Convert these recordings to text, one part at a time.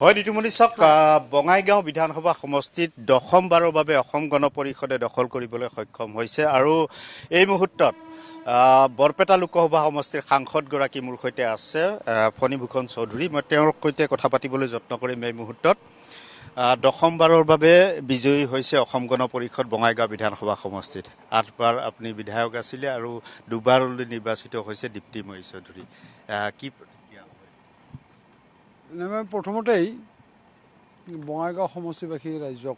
হয় ঋতুমণি চাওক বঙাইগাঁও বিধানসভা সমষ্টিত দশমবাৰৰ বাবে অসম গণ পৰিষদে দখল কৰিবলৈ সক্ষম হৈছে আৰু এই মুহূৰ্তত বৰপেটা লোকসভা সমষ্টিৰ সাংসদগৰাকী মোৰ সৈতে আছে ফণীভূষণ চৌধুৰী। মই তেওঁৰ সৈতে কথা পাতিবলৈ যত্ন কৰিম এই মুহূৰ্তত। দশমবাৰৰ বাবে বিজয়ী হৈছে অসম গণ পৰিষদ বঙাইগাঁও বিধানসভা সমষ্টিত। 8বাৰ আপুনি বিধায়ক আছিলে আৰু দুবাৰলৈ নিৰ্বাচিত হৈছে দীপ্তিময়ী চৌধুৰী। কি মই প্ৰথমতেই বঙাইগাঁও সমষ্টিবাসী ৰাইজক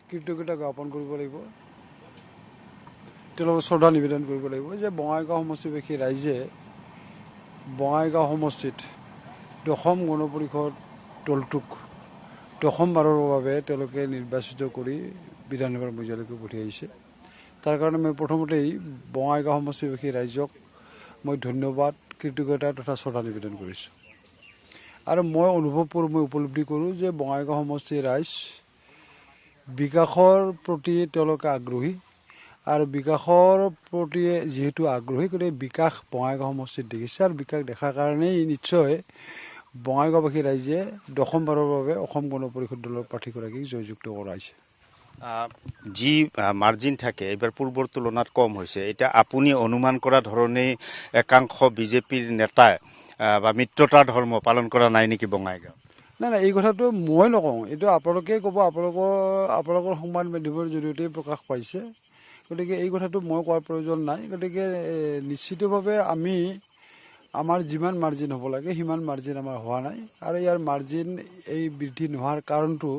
কৃতজ্ঞতা জ্ঞাপন কৰিব লাগিব, তেওঁলোকক শ্ৰদ্ধা নিবেদন কৰিব লাগিব যে বঙাইগাঁও সমষ্টিবাসী ৰাইজে বঙাইগাঁও সমষ্টিত দশম গণ পৰিষদ দলটোক দশমবাৰৰ বাবে তেওঁলোকে নিৰ্বাচিত কৰি বিধানসভাৰ মজিয়ালৈকে পঠিয়াইছে। তাৰ কাৰণে মই প্ৰথমতেই বঙাইগাঁও সমষ্টিবাসী ৰাইজক মই ধন্যবাদ, কৃতজ্ঞতা তথা শ্ৰদ্ধা নিবেদন কৰিছোঁ। আৰু মই অনুভৱ কৰোঁ, মই উপলব্ধি কৰোঁ যে বঙাইগাঁও সমষ্টিৰ ৰাইজ বিকাশৰ প্ৰতি তেওঁলোকে আগ্ৰহী আৰু বিকাশৰ প্ৰতি যিহেতু আগ্ৰহী, গতিকে বিকাশ বঙাইগাঁও সমষ্টিত দেখিছে আৰু বিকাশ দেখাৰ কাৰণেই নিশ্চয় বঙাইগাঁওবাসী ৰাইজে দশমবাৰৰ বাবে অসম গণ পৰিষদ দলৰ প্ৰাৰ্থীগৰাকীক জয়যুক্ত কৰাইছে। যি মাৰ্জিন থাকে এইবাৰ পূৰ্বৰ তুলনাত কম হৈছে। এতিয়া আপুনি অনুমান কৰা ধৰণেই একাংশ বিজেপিৰ নেতাই বা মিত্ৰতাৰ ধৰ্ম পালন কৰা নাই নেকি বঙাইগাঁও? নাই, এই কথাটো মই নকওঁ, এইটো আপোনালোকেই ক'ব, আপোনালোকৰ সংবাদ মাধ্যমৰ জৰিয়তেই প্ৰকাশ পাইছে। গতিকে এই কথাটো মই কোৱাৰ প্ৰয়োজন নাই। গতিকে নিশ্চিতভাৱে আমাৰ যিমান মাৰ্জিন হ'ব লাগে সিমান মাৰ্জিন আমাৰ হোৱা নাই আৰু ইয়াৰ মাৰ্জিন এই বৃদ্ধি নোহোৱাৰ কাৰণটো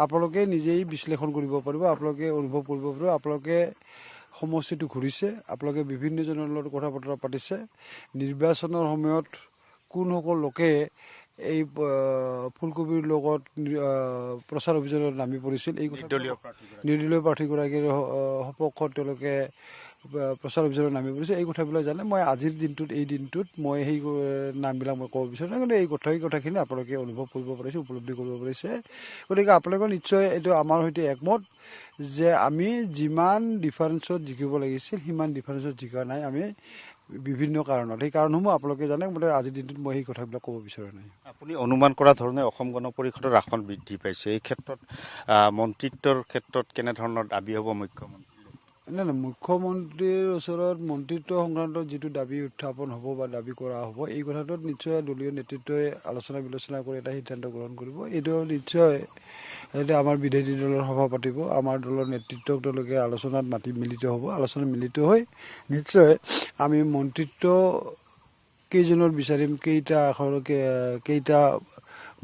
আপোনালোকে নিজেই বিশ্লেষণ কৰিব পাৰিব, আপোনালোকে অনুভৱ কৰিব পাৰিব। আপোনালোকে সমষ্টিটো ঘূৰিছে, আপোনালোকে বিভিন্নজনৰ লগত কথা বতৰা পাতিছে। নিৰ্বাচনৰ সময়ত কোনসকল লোকে এই ফুলকবিৰ লগত প্ৰচাৰ অভিযানত নামি পৰিছিল, এই নিৰ্দলীয় প্ৰাৰ্থীগৰাকীৰ সপক্ষত তেওঁলোকে প্ৰচাৰ অভিযানত নামি পৰিছে, এই কথাবিলাক জানে। মই আজিৰ দিনটোত এই দিনটোত মই সেই নামবিলাক মই ক'ব বিচাৰোঁ নাই, কিন্তু এই কথাখিনি আপোনালোকে অনুভৱ কৰিব পাৰিছে, উপলব্ধি কৰিব পাৰিছে। গতিকে আপোনালোকে নিশ্চয় এইটো আমাৰ সৈতে একমত যে আমি যিমান ডিফাৰেঞ্চত জিকিব লাগিছিল সিমান ডিফাৰেঞ্চত জিকা নাই আমি বিভিন্ন কাৰণত। সেই কাৰণসমূহ আপোনালোকে জানে, গতিকে আজিৰ দিনটোত মই সেই কথাবিলাক ক'ব বিচৰা নাই। আপুনি অনুমান কৰা ধৰণে অসম গণ পৰিষদৰ আসন বৃদ্ধি পাইছে। এই ক্ষেত্ৰত মন্ত্ৰিত্বৰ ক্ষেত্ৰত কেনেধৰণৰ দাবী হ'ব মুখ্যমন্ত্ৰী? নাই, মুখ্যমন্ত্ৰীৰ ওচৰত মন্ত্ৰিত্ব সংক্ৰান্তত যিটো দাবী উত্থাপন হ'ব বা দাবী কৰা হ'ব, এই কথাটোত নিশ্চয় দলীয় নেতৃত্বই আলোচনা বিলোচনা কৰি এটা সিদ্ধান্ত গ্ৰহণ কৰিব। এইটো নিশ্চয় আমাৰ বিধায়িনী দলৰ সভা পাতিব, আমাৰ দলৰ নেতৃত্বক তেওঁলোকে আলোচনাত মিলিত হ'ব। আলোচনাত মিলিত হৈ নিশ্চয় আমি মন্ত্ৰিত্ব কেইজনৰ বিচাৰিম, কেইটা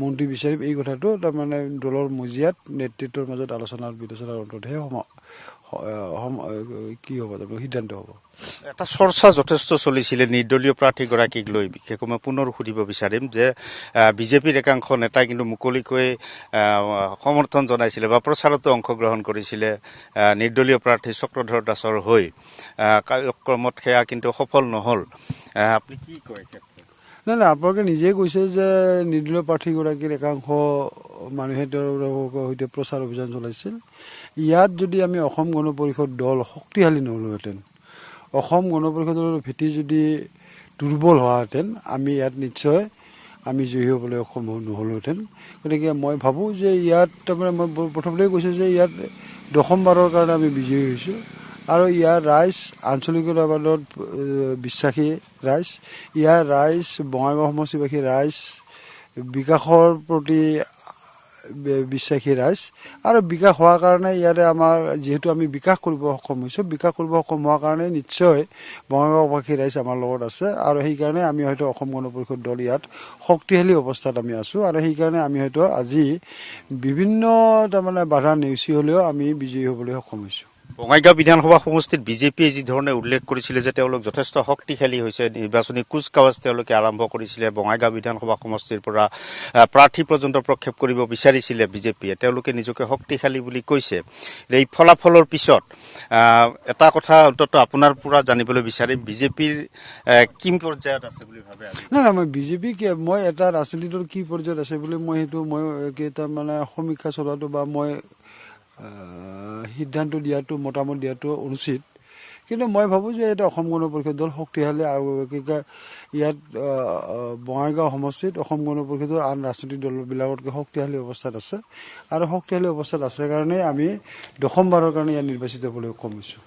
মন্ত্ৰী বিচাৰিম, এই কথাটো তাৰমানে দলৰ মজিয়াত নেতৃত্বৰ মাজত আলোচনা বিলোচনাৰ অন্ততহে কি হ'ব, সিদ্ধান্ত হ'ব। এটা চৰ্চা যথেষ্ট চলিছিলে নিৰ্দলীয় প্ৰাৰ্থীগৰাকীক লৈ। বিশেষকৈ মই পুনৰ সুধিব বিচাৰিম যে বিজেপিৰ একাংশ নেতাই কিন্তু মুকলিকৈ সমৰ্থন জনাইছিলে বা প্ৰচাৰতো অংশগ্ৰহণ কৰিছিলে নিৰ্দলীয় প্ৰাৰ্থী চক্ৰধৰ দাসৰ হৈ। কাৰ্যক্ৰমত সেয়া কিন্তু সফল নহ'ল। আপুনি কি কয়? নাই, আপোনালোকে নিজেই কৈছে যে নিৰ্দলীয় প্ৰাৰ্থীগৰাকীৰ একাংশ মানুহে তেওঁলোকৰ সৈতে প্ৰচাৰ অভিযান চলাইছিল। ইয়াত যদি আমি অসম গণ পৰিষদ দল শক্তিশালী নহ'লোহেঁতেন, অসম গণ পৰিষদৰ ভেটি যদি দুৰ্বল হোৱাহেঁতেন, আমি ইয়াত নিশ্চয় আমি জয়ী হ'বলৈ অক্ষম নহ'লোহেঁতেন। গতিকে মই ভাবোঁ যে ইয়াত তাৰমানে মই প্ৰথমতেই কৈছোঁ যে ইয়াত দশমবাৰৰ কাৰণে আমি বিজয়ী হৈছোঁ আৰু ইয়াৰ ৰাইজ আঞ্চলিকতাবাদত বিশ্বাসী ৰাইজ, ইয়াৰ ৰাইজ বঙাইগাঁও সমষ্টিবাসী ৰাইজ বিকাশৰ প্ৰতি বিশ্বাসী ৰাইজ আৰু বিকাশ হোৱাৰ কাৰণে ইয়াতে আমাৰ যিহেতু আমি বিকাশ কৰিব সক্ষম হৈছোঁ, বিকাশ কৰিব সক্ষম হোৱাৰ কাৰণে নিশ্চয় বঙাইগাঁওবাসী ৰাইজ আমাৰ লগত আছে আৰু সেইকাৰণে আমি হয়তো অসম গণ পৰিষদ দল ইয়াত শক্তিশালী অৱস্থাত আমি আছোঁ আৰু সেইকাৰণে আমি হয়তো আজি বিভিন্ন তাৰমানে বাধা নেওচি হ'লেও আমি বিজয়ী হ'বলৈ সক্ষম হৈছোঁ। বঙাইগাঁও বিধানসভা সমষ্টিত বিজেপিয়ে যি ধৰণে উল্লেখ কৰিছিলে যে তেওঁলোক যথেষ্ট শক্তিশালী হৈছে, নিৰ্বাচনী কুচকাৱাজ তেওঁলোকে আৰম্ভ কৰিছিলে, বঙাইগাঁও বিধানসভা সমষ্টিৰ পৰা প্ৰাৰ্থী পৰ্যন্ত প্ৰক্ষেপ কৰিব বিচাৰিছিলে বিজেপিয়ে, তেওঁলোকে নিজকে শক্তিশালী বুলি কৈছে। এই ফলাফলৰ পিছত এটা কথা অন্ততঃ আপোনাৰ পৰা জানিবলৈ বিচাৰিম, বিজেপিৰ কি পৰ্যায়ত আছে বুলি ভাবে? নাই, মই বিজেপি মই এটা ৰাজনীতি দল কি পৰ্যায়ত আছে বুলি মই তাৰমানে সমীক্ষা চলোৱাটো বা মই সিদ্ধান্ত দিয়াটো, মতামত দিয়াটো অনুচিত। কিন্তু মই ভাবোঁ যে এইটো অসম গণ পৰিষদ দল শক্তিশালী আৰু কি কয় ইয়াত বঙাইগাঁও সমষ্টিত অসম গণ পৰিষদৰ আন ৰাজনৈতিক দলবিলাকতকৈ শক্তিশালী অৱস্থাত আছে আৰু শক্তিশালী অৱস্থাত আছে কাৰণেই আমি দশমবাৰৰ কাৰণে ইয়াত নিৰ্বাচিত হ'বলৈ সক্ষম হৈছোঁ।